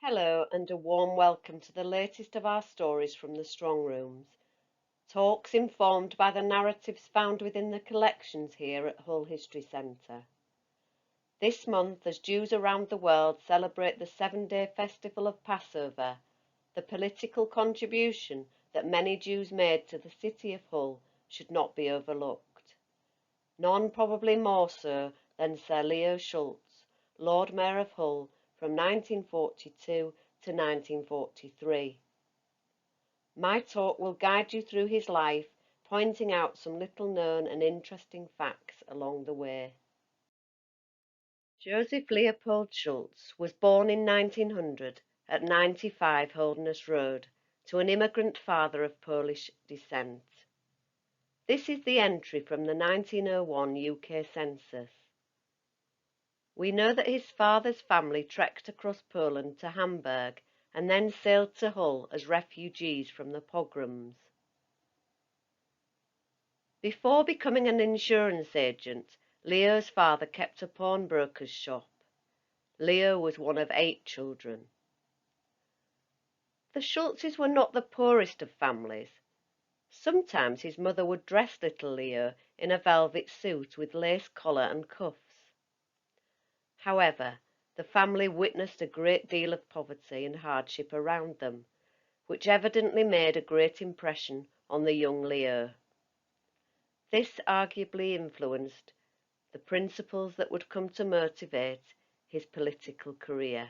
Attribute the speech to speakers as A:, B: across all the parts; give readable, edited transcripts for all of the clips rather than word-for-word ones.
A: Hello and a warm welcome to the latest of our stories from the Strongrooms. Talks informed by the narratives found within the collections here at Hull History Centre. This month, as Jews around the world celebrate the 7-day festival of Passover, the political contribution that many Jews made to the city of Hull should not be overlooked. None probably more so than Sir Leo Shultz, Lord Mayor of Hull from 1942 to 1943. My talk will guide you through his life, pointing out some little-known and interesting facts along the way. Joseph Leopold Schultz was born in 1900 at 95 Holderness Road to an immigrant father of Polish descent. This is the entry from the 1901 UK census. We know that his father's family trekked across Poland to Hamburg and then sailed to Hull as refugees from the pogroms. Before becoming an insurance agent, Leo's father kept a pawnbroker's shop. Leo was one of 8 children. The Schultzes were not the poorest of families. Sometimes his mother would dress little Leo in a velvet suit with lace collar and cuffs. However, the family witnessed a great deal of poverty and hardship around them, which evidently made a great impression on the young Leo. This arguably influenced the principles that would come to motivate his political career.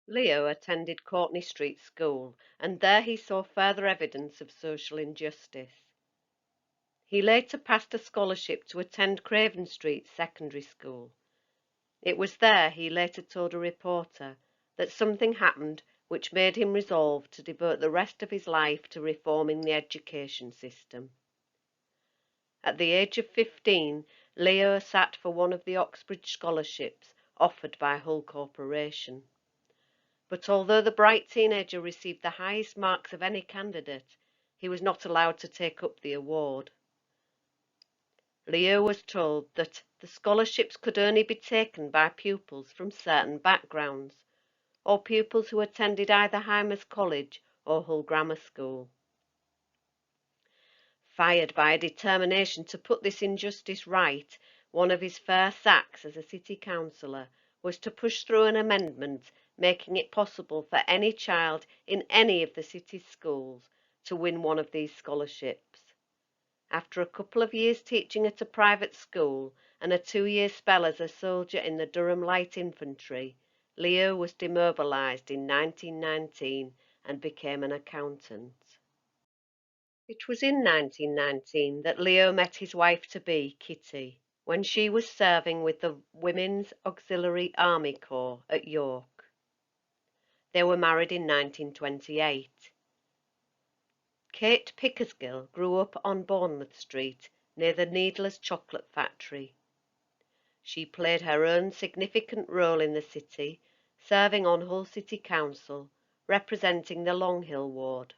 A: Leo attended Courtney Street School, and there he saw further evidence of social injustice. He later passed a scholarship to attend Craven Street Secondary School. It was there, he later told a reporter, that something happened which made him resolve to devote the rest of his life to reforming the education system. At the age of 15, Leo sat for one of the Oxbridge scholarships offered by Hull Corporation. But although the bright teenager received the highest marks of any candidate, he was not allowed to take up the award. Leo was told that the scholarships could only be taken by pupils from certain backgrounds, or pupils who attended either Hymers College or Hull Grammar School. Fired by a determination to put this injustice right, one of his first acts as a city councillor was to push through an amendment making it possible for any child in any of the city's schools to win one of these scholarships. After a couple of years teaching at a private school and a 2-year spell as a soldier in the Durham Light Infantry, Leo was demobilised in 1919 and became an accountant. It was in 1919 that Leo met his wife-to-be, Kitty, when she was serving with the Women's Auxiliary Army Corps at York. They were married in 1928. Kate Pickersgill grew up on Bournemouth Street, near the Needler's Chocolate Factory. She played her own significant role in the city, serving on Hull City Council, representing the Long Hill ward.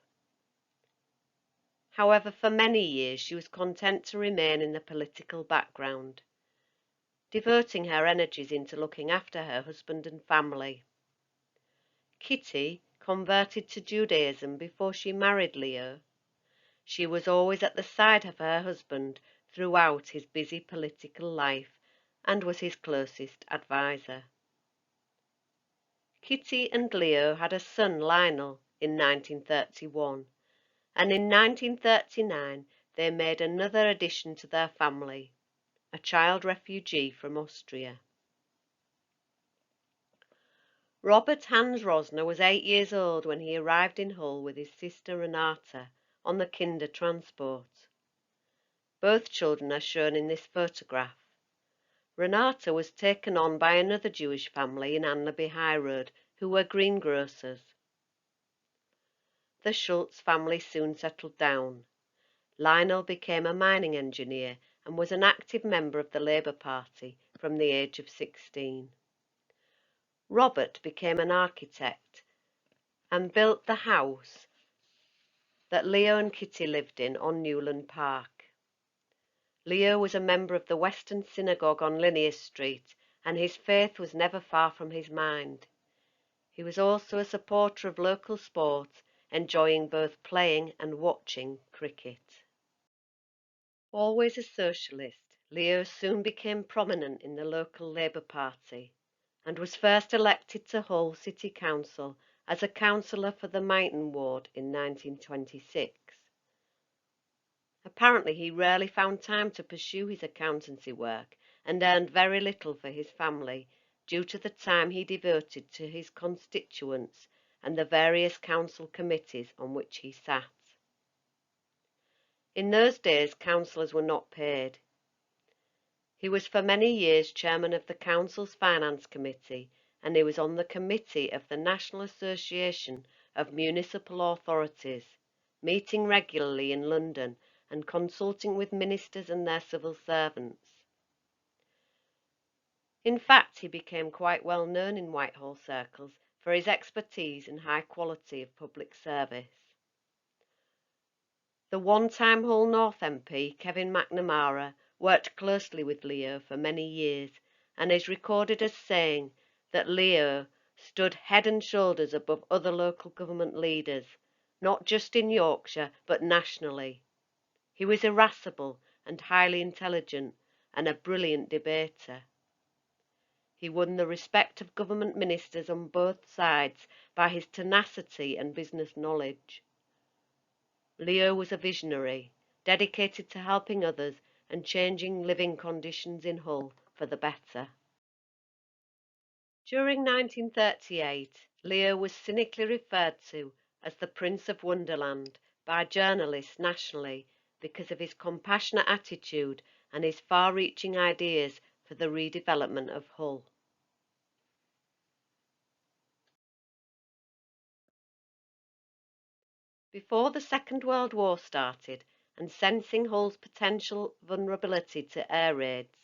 A: However, for many years she was content to remain in the political background, devoting her energies into looking after her husband and family. Kitty converted to Judaism before she married Leo. She was always at the side of her husband throughout his busy political life and was his closest adviser. Kitty and Leo had a son, Lionel, in 1931, and in 1939 they made another addition to their family, a child refugee from Austria. Robert Hans Rosner was 8 years old when he arrived in Hull with his sister Renata on the Kinder transport. Both children are shown in this photograph. Renata was taken on by another Jewish family in Anlaby High Road, who were greengrocers. The Schultz family soon settled down. Lionel became a mining engineer and was an active member of the Labour Party from the age of 16. Robert became an architect and built the house that Leo and Kitty lived in on Newland Park. Leo was a member of the Western Synagogue on Linneas Street and his faith was never far from his mind. He was also a supporter of local sport, enjoying both playing and watching cricket. Always a socialist, Leo soon became prominent in the local Labour Party and was first elected to Hull City Council as a councillor for the Myton ward in 1926. Apparently he rarely found time to pursue his accountancy work and earned very little for his family due to the time he devoted to his constituents and the various council committees on which he sat. In those days councillors were not paid. He was for many years chairman of the council's finance committee, and he was on the committee of the National Association of Municipal Authorities, meeting regularly in London and consulting with ministers and their civil servants. In fact, he became quite well known in Whitehall circles for his expertise and high quality of public service. The one-time Hull North MP, Kevin McNamara, worked closely with Leo for many years and is recorded as saying that Leo stood head and shoulders above other local government leaders, not just in Yorkshire but nationally. He was irascible and highly intelligent and a brilliant debater. He won the respect of government ministers on both sides by his tenacity and business knowledge. Leo was a visionary, dedicated to helping others and changing living conditions in Hull for the better. During 1938, Leo was cynically referred to as the Prince of Wonderland by journalists nationally because of his compassionate attitude and his far-reaching ideas for the redevelopment of Hull. Before the Second World War started, and sensing Hull's potential vulnerability to air raids,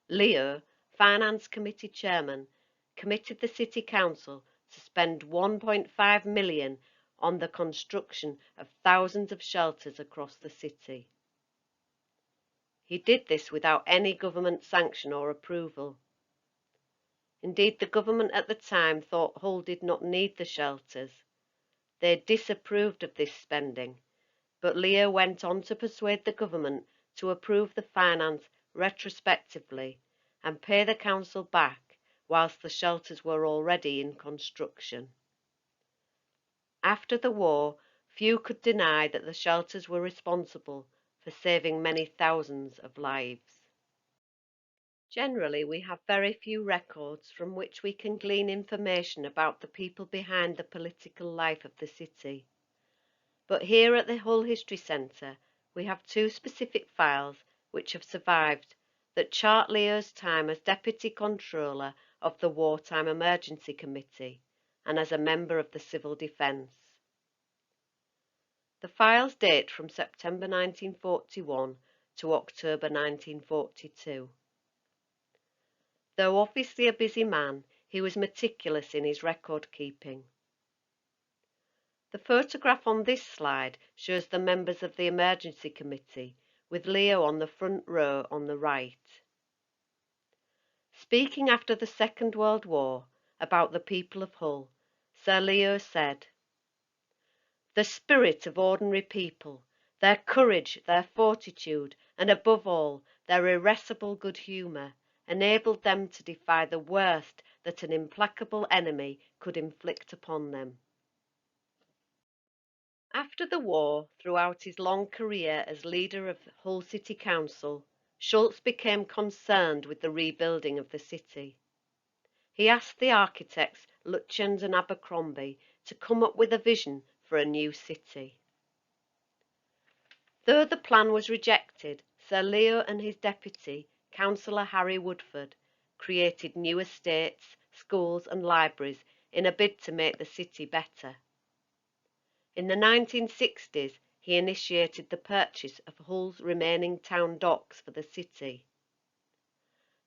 A: Leo, Finance Committee Chairman, committed the City Council to spend £1.5 million on the construction of thousands of shelters across the city. He did this without any government sanction or approval. Indeed, the government at the time thought Hull did not need the shelters. They disapproved of this spending, but Leo went on to persuade the government to approve the finance retrospectively and pay the council back whilst the shelters were already in construction. After the war, few could deny that the shelters were responsible for saving many thousands of lives. Generally, we have very few records from which we can glean information about the people behind the political life of the city. But here at the Hull History Centre, we have two specific files which have survived that chart Leo's time as Deputy Controller of the Wartime Emergency Committee and as a member of the Civil Defence. The files date from September 1941 to October 1942. Though obviously a busy man, he was meticulous in his record keeping. The photograph on this slide shows the members of the Emergency Committee, with Leo on the front row on the right. Speaking after the Second World War about the people of Hull, Sir Leo said, "The spirit of ordinary people, their courage, their fortitude, and above all, their irascible good humour, enabled them to defy the worst that an implacable enemy could inflict upon them." After the war, throughout his long career as leader of Hull City Council, Schultz became concerned with the rebuilding of the city. He asked the architects Lutyens and Abercrombie to come up with a vision for a new city. Though the plan was rejected, Sir Leo and his deputy, Councillor Harry Woodford, created new estates, schools and libraries in a bid to make the city better. In the 1960s, he initiated the purchase of Hull's remaining town docks for the city.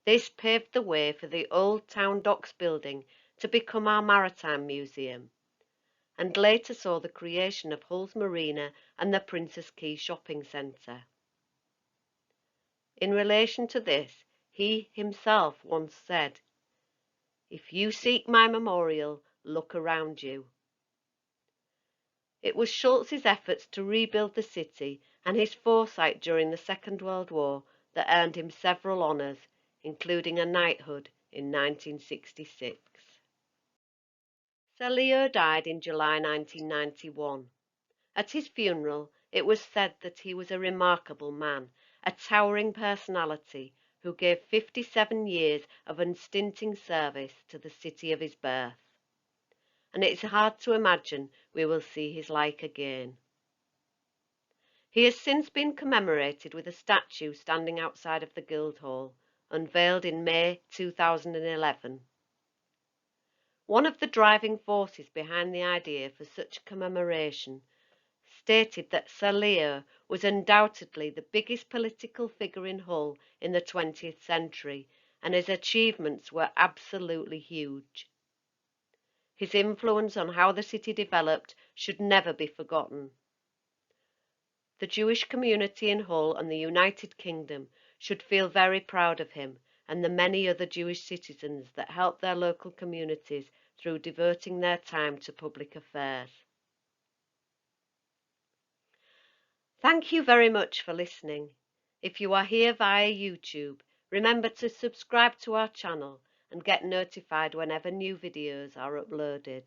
A: This paved the way for the old town docks building to become our maritime museum, and later saw the creation of Hull's Marina and the Princess Quay shopping centre. In relation to this, he himself once said, If you seek my memorial, look around you. It was Schultz's efforts to rebuild the city and his foresight during the Second World War that earned him several honours, including a knighthood in 1966. Sir Leo died in July 1991. At his funeral, it was said that he was a remarkable man, a towering personality who gave 57 years of unstinting service to the city of his birth. And it's hard to imagine we will see his like again. He has since been commemorated with a statue standing outside of the Guildhall, unveiled in May 2011. One of the driving forces behind the idea for such a commemoration stated that Sir Leo was undoubtedly the biggest political figure in Hull in the 20th century, and his achievements were absolutely huge. His influence on how the city developed should never be forgotten. The Jewish community in Hull and the United Kingdom should feel very proud of him and the many other Jewish citizens that helped their local communities through devoting their time to public affairs. Thank you very much for listening. If you are here via YouTube, remember to subscribe to our channel and get notified whenever new videos are uploaded.